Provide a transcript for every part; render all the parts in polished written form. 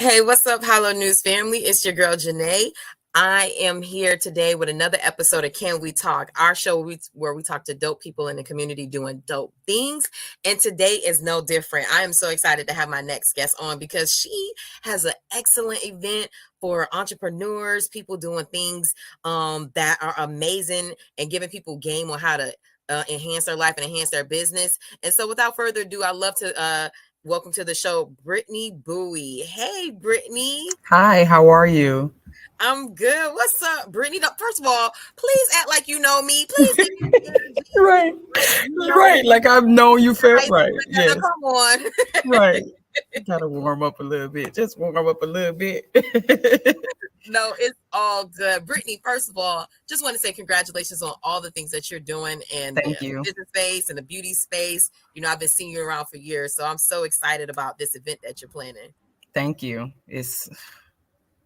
Hey, what's up, Hollow News family? It's your girl, Janae. I am here today with another episode of Can We Talk, our show where we talk to dope people in the community doing dope things. And today is no different. I am so excited to have my next guest on because she has an excellent event for entrepreneurs, people doing things that are amazing and giving people game on how to enhance their life and enhance their business. And so without further ado, I'd love to welcome to the show, Britinii Bouie. Hey, Britinii. Hi, how are you? I'm good. What's up, Britinii? First of all, please act like you know me. Please give me some energy. Right, Like you know right. me. Like I've known you for Right? right. Now, Yes, come on. right. Gotta warm up a little bit. Just warm up a little bit. No, it's all good. Britinii, first of all, just want to say congratulations on all the things that you're doing in the Thank you. business space and the beauty space. I've been seeing you around for years, so I'm so excited about this event that you're planning. Thank you. It's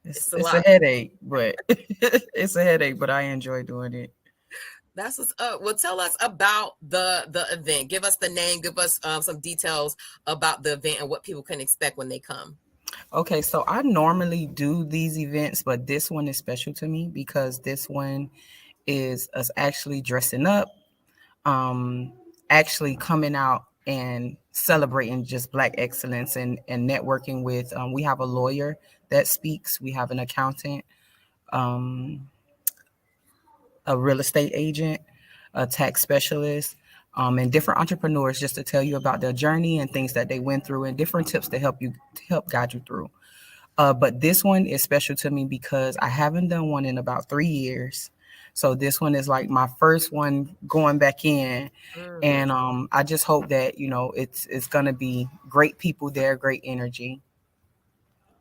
it's It's a it's a lot. headache, but it's a headache, but I enjoy doing it. That's what's up. Well, tell us about the event. Give us the name. Give us some details about the event and what people can expect when they come. Okay, so I normally do these events, but this one is special to me because this one is us actually dressing up, um, actually coming out and celebrating just Black excellence and networking with. We have a lawyer that speaks. We have an accountant, um, a real estate agent, a tax specialist, and different entrepreneurs just to tell you about their journey and things that they went through and different tips to help guide you through. But this one is special to me because I haven't done one in about 3 years. So this one is like my first one going back in, Mm, and I just hope that it's gonna be great people there, great energy.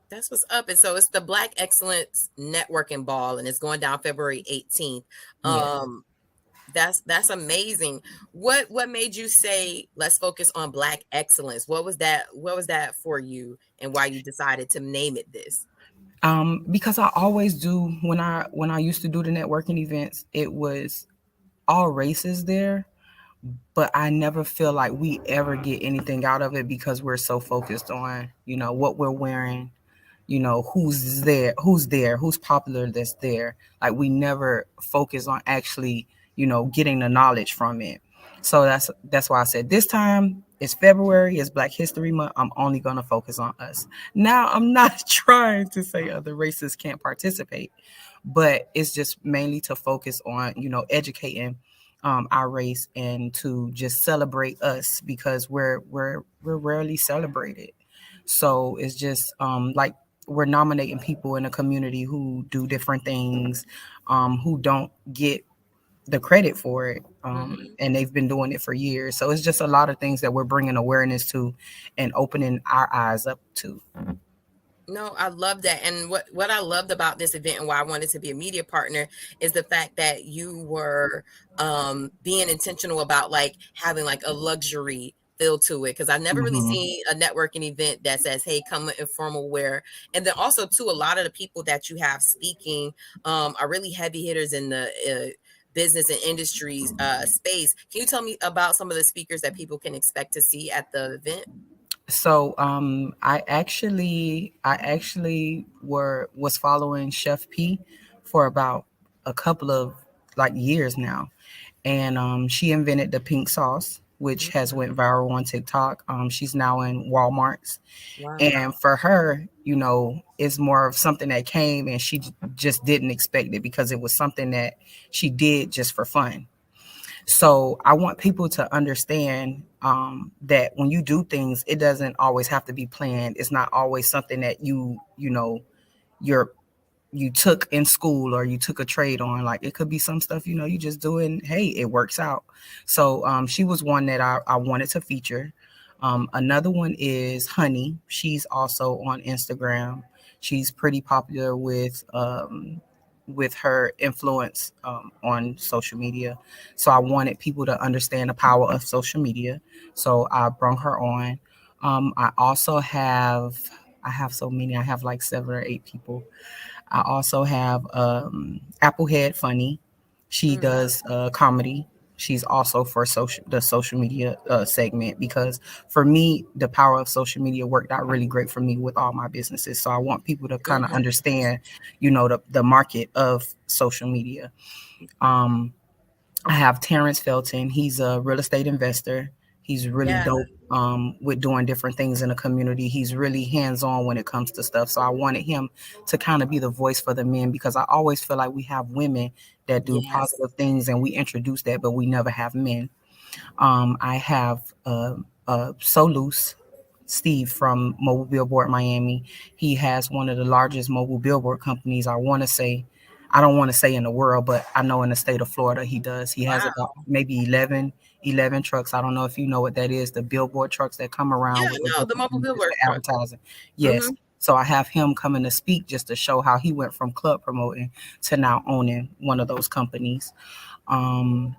that's what's up. And so it's the Black Excellence Networking Ball, and it's going down February 18th. Yeah. That's amazing. What made you say let's focus on Black excellence? What was that? What was that for you, and why you decided to name it this? Because I always do when I used to do the networking events, it was all races there, but I never feel like we ever get anything out of it because we're so focused on, what we're wearing, who's popular that's there. Like we never focus on actually, getting the knowledge from it. So that's why I said this time it's February, it's Black History Month. I'm only gonna focus on us. Now I'm not trying to say other races can't participate, but it's just mainly to focus on, educating our race and to just celebrate us because we're rarely celebrated. So it's just like we're nominating people in the community who do different things, who don't get the credit for it, Mhm. and they've been doing it for years. So it's just a lot of things that we're bringing awareness to and opening our eyes up to. No, I love that. And what I loved about this event and why I wanted to be a media partner is the fact that you were being intentional about like having like a luxury feel to it. Cause I've never really Hmm. seen a networking event that says, hey, come in informal wear. And then also too, a lot of the people that you have speaking are really heavy hitters in the business and industries space. Can you tell me about some of the speakers that people can expect to see at the event? So I actually was following Chef P for about a couple of like years now, and she invented the pink sauce, which has went viral on TikTok. She's now in Walmart's, Wow. and for her, it's more of something that came and she just didn't expect it because it was something that she did just for fun. So I want people to understand that when you do things, it doesn't always have to be planned. It's not always something that you're you took in school or you took a trade on. Like it could be some stuff you just do and hey, it works out. So she was one that I wanted to feature. Another one is Honey. She's also on Instagram. She's pretty popular with her influence on social media. So I wanted people to understand the power of social media. So I brought her on. I have so many. I have like 7 or 8 people. I also have Applehead Funny. She Mm. does comedy. She's also for the social media segment, because for me, the power of social media worked out really great for me with all my businesses. So I want people to kind of Mhm. understand, the market of social media. Um, I have Terrence Felton. He's a real estate investor. He's really Yeah. dope with doing different things in the community. He's really hands on when it comes to stuff. So I wanted him to kind of be the voice for the men, because I always feel like we have women that do Yes. positive things and we introduce that, but we never have men. I have So Loose Steve from Mobile Billboard Miami. He has one of the largest mobile billboard companies. I don't want to say in the world, but I know in the state of Florida he does. He has Wow. about maybe 11 trucks. I don't know if you know what that is, the billboard trucks that come Yeah, around with the no, the different mobile images, billboard the truck. advertising. Yes. Mhm. So I have him coming to speak just to show how he went from club promoting to now owning one of those companies. Um,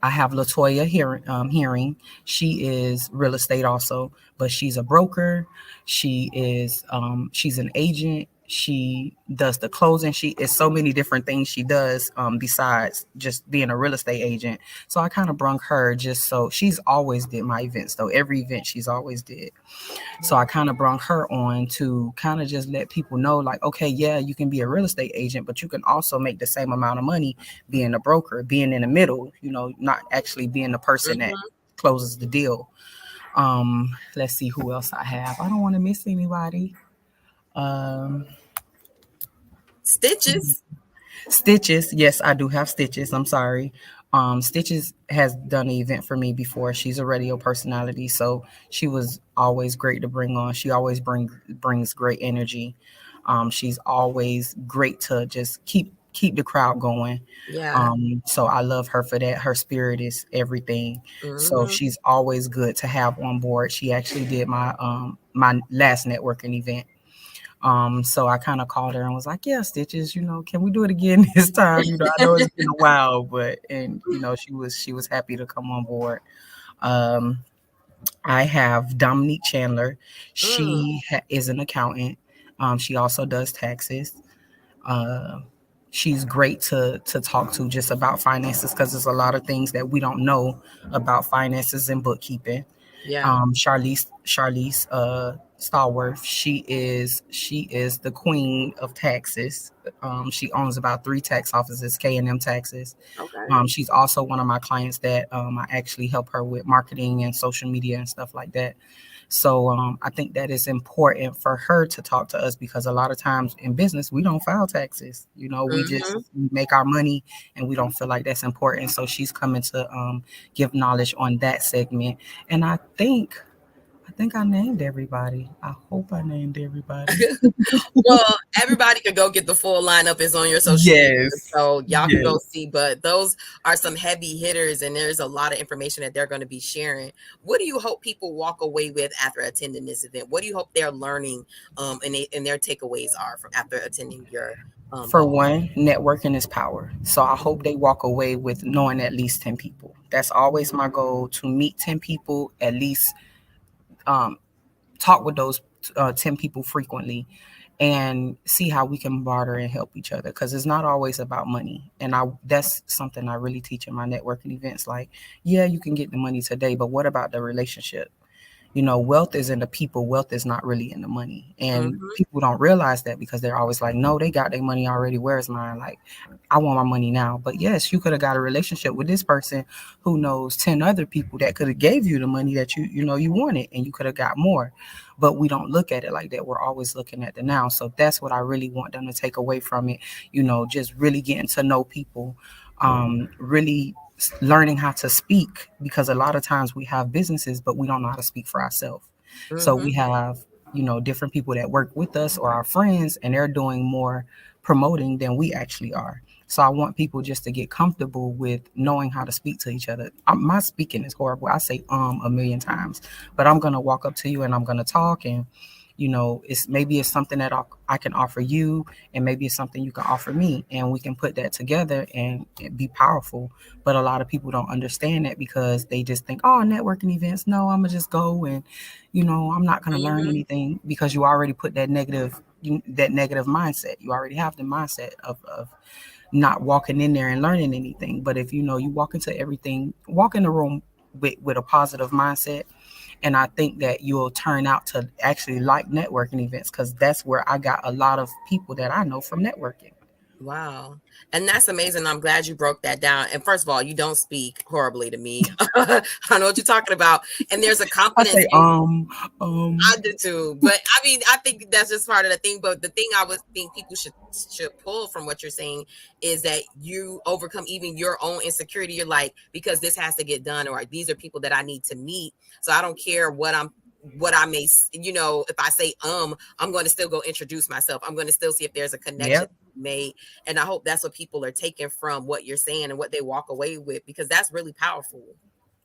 I have Latoya Hearing. She is real estate also, but she's a broker. She's an agent. She does the closing. She is so many different things she does besides just being a real estate agent. So I kind of brung her just so she's always did my events though. Every event she's always did. So I kind of brought her on to kind of just let people know, like, okay, yeah, you can be a real estate agent, but you can also make the same amount of money being a broker, being in the middle, not actually being the person that Mhm. closes the deal. Let's see who else I have. I don't want to miss anybody. Um, Stitches. Stitches, yes, I do have Stitches. I'm sorry. Stitches has done an event for me before. She's a radio personality, so she was always great to bring on. She always brings great energy. She's always great to just keep the crowd going. Yeah. So I love her for that. Her spirit is everything. So Mhm. she's always good to have on board. She actually did my last networking event. So I kind of called her and was like, "Yeah, Stitches, can we do it again this time? I know it's been a while, but and she was happy to come on board." Um, I have Dominique Chandler. Mm. Is an accountant. She also does taxes. Uh, she's great to talk to just about finances, because there's a lot of things that we don't know about finances and bookkeeping. Yeah. Charlize Stallworth. She is the queen of taxes. She owns about 3 tax offices, K&M Taxes. Okay. She's also one of my clients that I actually help her with marketing and social media and stuff like that. So I think that is important for her to talk to us, because a lot of times in business we don't file taxes. We just Mhm. make our money and we don't feel like that's important. So she's coming to give knowledge on that segment. And I think I named everybody. I hope I named everybody. Well, everybody can go get the full lineup. Is on your social media, Yes. so y'all can go Yes. see. But those are some heavy hitters, and there's a lot of information that they're going to be sharing. What do you hope people walk away with after attending this event? What do you hope they're learning, and their takeaways are from after attending your For event? one, networking is power. So I hope they walk away with knowing at least 10 people. That's always my goal, to meet 10 people, at least um, talk with those 10 people frequently, and see how we can barter and help each other, because it's not always about money. And that's something I really teach in my networking events. Like, yeah, you can get the money today, but what about the relationship? Wealth is in the people. Wealth is not really in the money. And Hmm. people don't realize that, because they're always like, no, they got their money already. Where's mine? Like, I want my money now. But yes, you could have got a relationship with this person who knows 10 other people that could have gave you the money that you wanted, and you could have got more. But we don't look at it like that. We're always looking at the now. So that's what I really want them to take away from it. Just really getting to know people, really learning how to speak, because a lot of times we have businesses but we don't know how to speak for ourselves. So Hmm. we have different people that work with us or our friends, and they're doing more promoting than we actually are. So I want people just to get comfortable with knowing how to speak to each other. My speaking is horrible. I say a million times, but I'm gonna walk up to you and I'm gonna talk, and it's something that I can offer you, and maybe it's something you can offer me, and we can put that together and be powerful. But a lot of people don't understand that, because they just think, oh, networking events, no, I'm gonna just go, and I'm not gonna learn Hmm. anything, because you already put that negative mindset. You already have the mindset of not walking in there and learning anything. But if you walk in the room with a positive mindset, and I think that you'll turn out to actually like networking events, because that's where I got a lot of people that I know from networking. Wow. And that's amazing. I'm glad you broke that down. And first of all, you don't speak horribly to me. I know what you're talking about. And there's a I confidence say, in I do too. But I mean, I think that's just part of the thing. But the thing I would think people should pull from what you're saying is that you overcome even your own insecurity. You're like, because this has to get done, or these are people that I need to meet. So I don't care what I may, if I say I'm going to still go introduce myself. I'm going to still see if there's a connection yep, made. And I hope that's what people are taking from what you're saying and what they walk away with, because that's really powerful.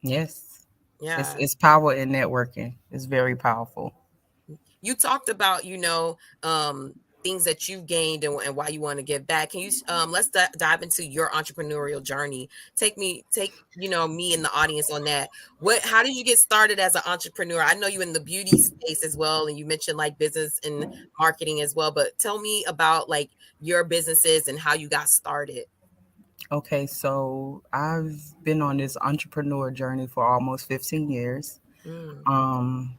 yes, it's Yeah. it's power in networking. It's very powerful. You talked about, things that you've gained and why you want to give back. Can you let's dive into your entrepreneurial journey. Take me and the audience on that. How did you get started as an entrepreneur? I know you in the beauty space as well, and you mentioned like business and marketing as well, but tell me about like your businesses and how you got started. Okay, so I've been on this entrepreneur journey for almost 15 years. Mm, Um,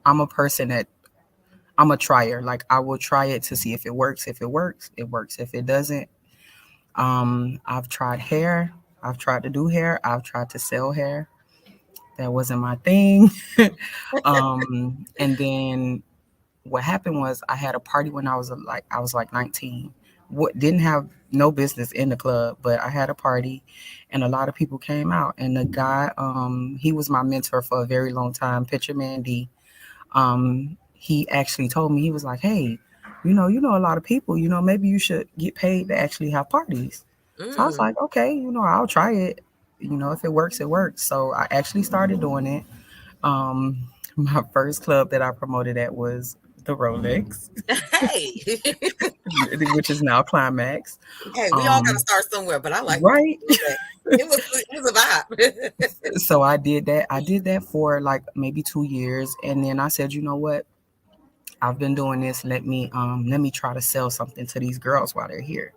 I'm a person that I'm a trier. Like, I will try it to see if it works. If it works, it works. If it doesn't, I've tried hair. I've tried to do hair. I've tried to sell hair. That wasn't my thing. And then what happened was I had a party when I was like 19. What didn't have no business in the club, but I had a party, and a lot of people came out. And the guy, he was my mentor for a very long time, Pitcher Man D. He actually told me, he was like, "Hey, you know a lot of people. Maybe you should get paid to actually have parties." So I was mm. like, "Okay, I'll try it. If it works, it works." So I actually started doing it. My first club that I promoted at was the Rolex, Hey. which is now Climax. Hey, we all got to Um, start somewhere, but I like right. that. It was a vibe. So I did that. I did that for like maybe 2 years, and then I said, you know what? I've been doing this. Let me try to sell something to these girls while they're here.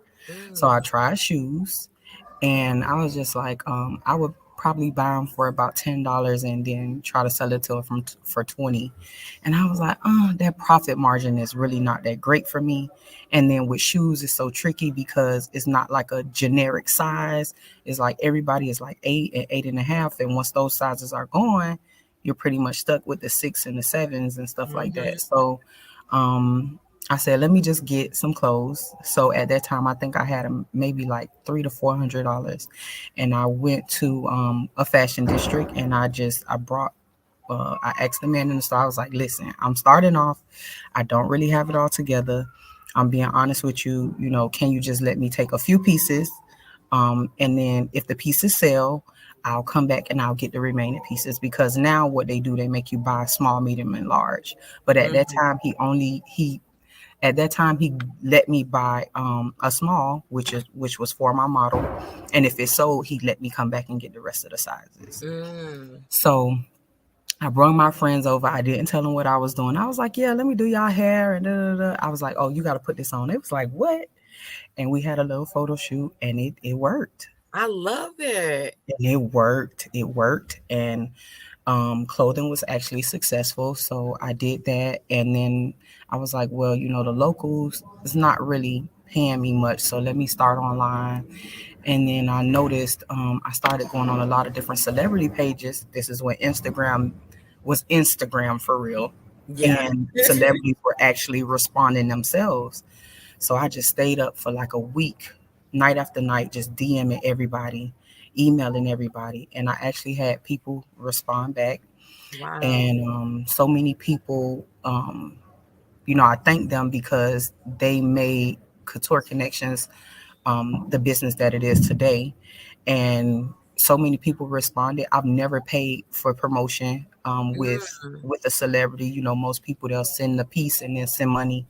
So I Mm, tried shoes, and I was just like, I would probably buy them for about $10 and then try to sell it to them for 20. And I was like, that profit margin is really not that great for me. And then with shoes, it's so tricky because it's not like a generic size. It's like everybody is like 8 and 8.5, and once those sizes are gone, you're pretty much stuck with the 6 and the 7s and stuff like mhm, that. So, um, I said, let me just get some clothes. So at that time, I think I had maybe like $300 to $400, and I went to a fashion district, and I asked the man in the store. I was like, "Listen, I'm starting off. I don't really have it all together. I'm being honest with you. Can you just let me take a few pieces, and then if the pieces sell, I'll come back and I'll get the remaining pieces, because now what they do, they make you buy small, medium, and large. But at that mhm, time, he let me buy a small, which was for my model, and if it sold, he let me come back and get the rest of the sizes. mm. So I brought my friends over. I didn't tell them what I was doing. I was like, "Yeah, let me do y'all hair." And da, da, da. I was like, "Oh, you got to put this on." It was like, "What?" And we had a little photo shoot, and it worked. I love it. And it worked. It worked. And clothing was actually successful. So I did that. And then I was like, well, the locals is not really paying me much. So let me start online. And then I noticed I started going on a lot of different celebrity pages. This is when Instagram was Instagram for real. Yeah. And celebrities were actually responding themselves. So I just stayed up for like a week, night after night, just DMing everybody, emailing everybody. And I actually had people respond back. Wow. And so many people, I thank them because they made Couture Connections the business that it is today. And so many people responded. I've never paid for promotion Mm, with a celebrity. Most people, they'll send the piece and then send money.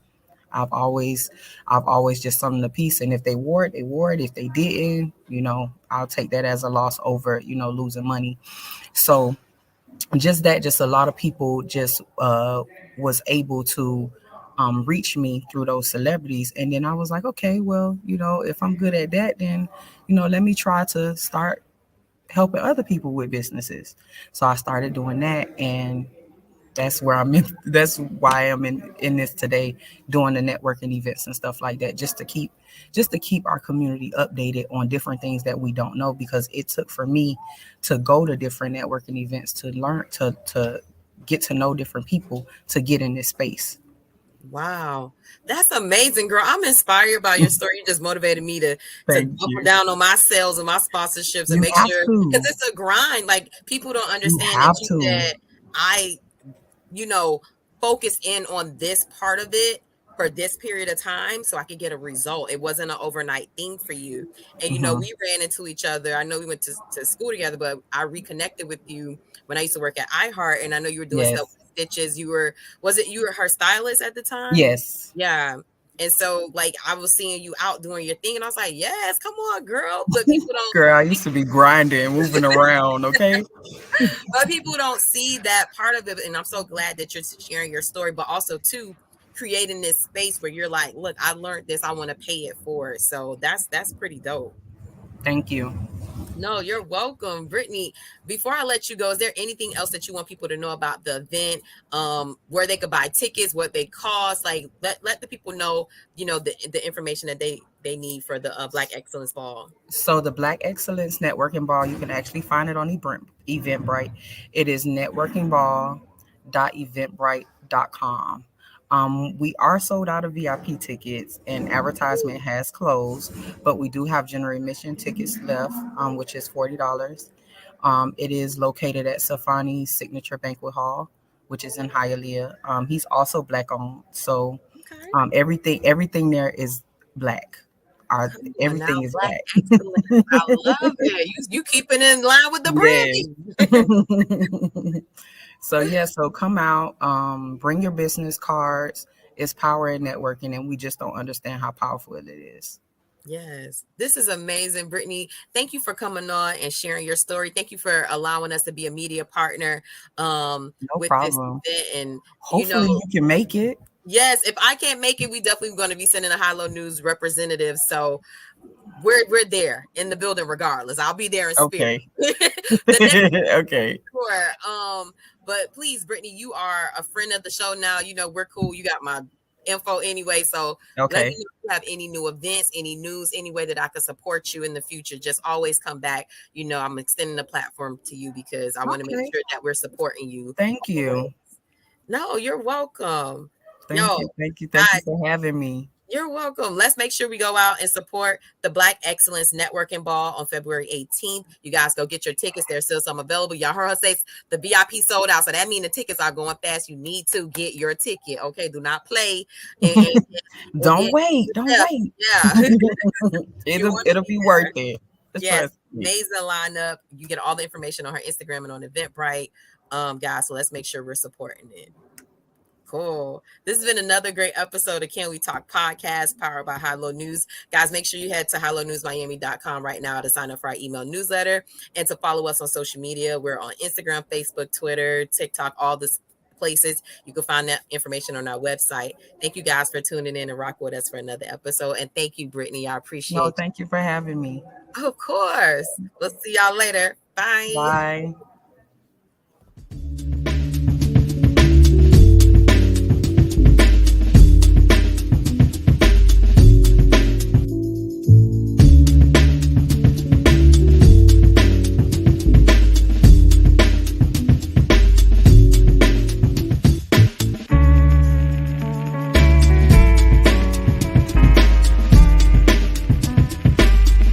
I've always I've always just sung the piece, and if they wore it, they wore it. If they didn't, I'll take that as a loss over, losing money. So just a lot of people just was able to reach me through those celebrities. And then I was like, okay, well, if I'm good at that, then, let me try to start helping other people with businesses. So I started doing that, and that's where I'm in. That's why I'm in this today, doing the networking events and stuff like that, just to keep our community updated on different things that we don't know, because it took for me to go to different networking events to learn to get to know different people to get in this space. Wow. That's amazing, girl. I'm inspired by your story. You just motivated me to Thank double you. down on my sales and my sponsorships and You make have sure, because to. it's a grind. Like, people don't You understand that have you to. said I, you know, focus in on this part of it for this period of time so I could get a result. It wasn't an overnight thing for you. And Hmm. we ran into each other. I know we went to school together, but I reconnected with you when I used to work at iHeart, and I know you were doing stuff Yes. with stitches. You were her stylist at the time? Yes. Yeah. And so, like, I was seeing you out doing your thing, and I was like, yes, come on, girl. But people don't Girl, I used to be grinding, moving around. Okay. but people don't see that part of it. And I'm so glad that you're sharing your story, but also too creating this space where you're like, look, I learned this, I want to pay it forward. So that's pretty dope. Thank you. No, you're welcome, Brittany. Before I let you go, is there anything else that you want people to know about the event? Where they could buy tickets, what they cost? Like, let the people know, the information that they need for the Black Excellence Ball. So the Black Excellence Networking Ball, you can actually find it on Eventbrite. It is networkingball.eventbrite.com. We are sold out of VIP tickets, and advertisement has closed, but we do have general admission tickets left, which is $40. It is located at Safani's Signature Banquet Hall, which is in Hialeah. He's also Black owned, so Okay. everything there is Black. Our Come on now, everything is Black Black. excellence. I love it. You keeping in line with the Yes. branding. So yeah, so come out, bring your business cards. It's power in networking, and we just don't understand how powerful it is. Yes, this is amazing, Brittany. Thank you for coming on and sharing your story. Thank you for allowing us to be a media partner No with this problem. event. And Hopefully you can make it. yes, if I can't make it, we definitely going to be sending a High Low News representative. So we're there in the building regardless. I'll be there in spirit. Okay. The next Okay. Sure. But please, Brittany, you are a friend of the show now. We're cool. You got my info anyway. So let me Okay. know if you have any new events, any news, any way that I can support you in the future. Just always come back. I'm extending the platform to you because I want to make Okay. sure that we're supporting you. Thank you. No, you're welcome. Thank you. Yo, Thank you. Thank you guys, for having me. you're welcome. Let's make sure we go out and support the Black Excellence Networking Ball on February 18th. You guys go get your tickets. There's still some available. Y'all heard her say the VIP sold out. So that means the tickets are going fast. You need to get your ticket. Okay. Do not play and Don't get wait. Don't yeah. wait. Yeah. You want to It'll be be there. worth it. Yes. Trust me. Amazing lineup. You get all the information on her Instagram and on Eventbrite. Guys, so let's make sure we're supporting it. Cool. This has been another great episode of Can We Talk podcast powered by High Low News. Guys, make sure you head to highlowNewsMiami.com right now to sign up for our email newsletter and to follow us on social media. We're on Instagram, Facebook, Twitter, TikTok, all the places. You can find that information on our website. Thank you guys for tuning in and rock with us for another episode. And thank you, Brittany. I No, appreciate thank you for having me. you. Of course. We'll see y'all later. Bye. Bye.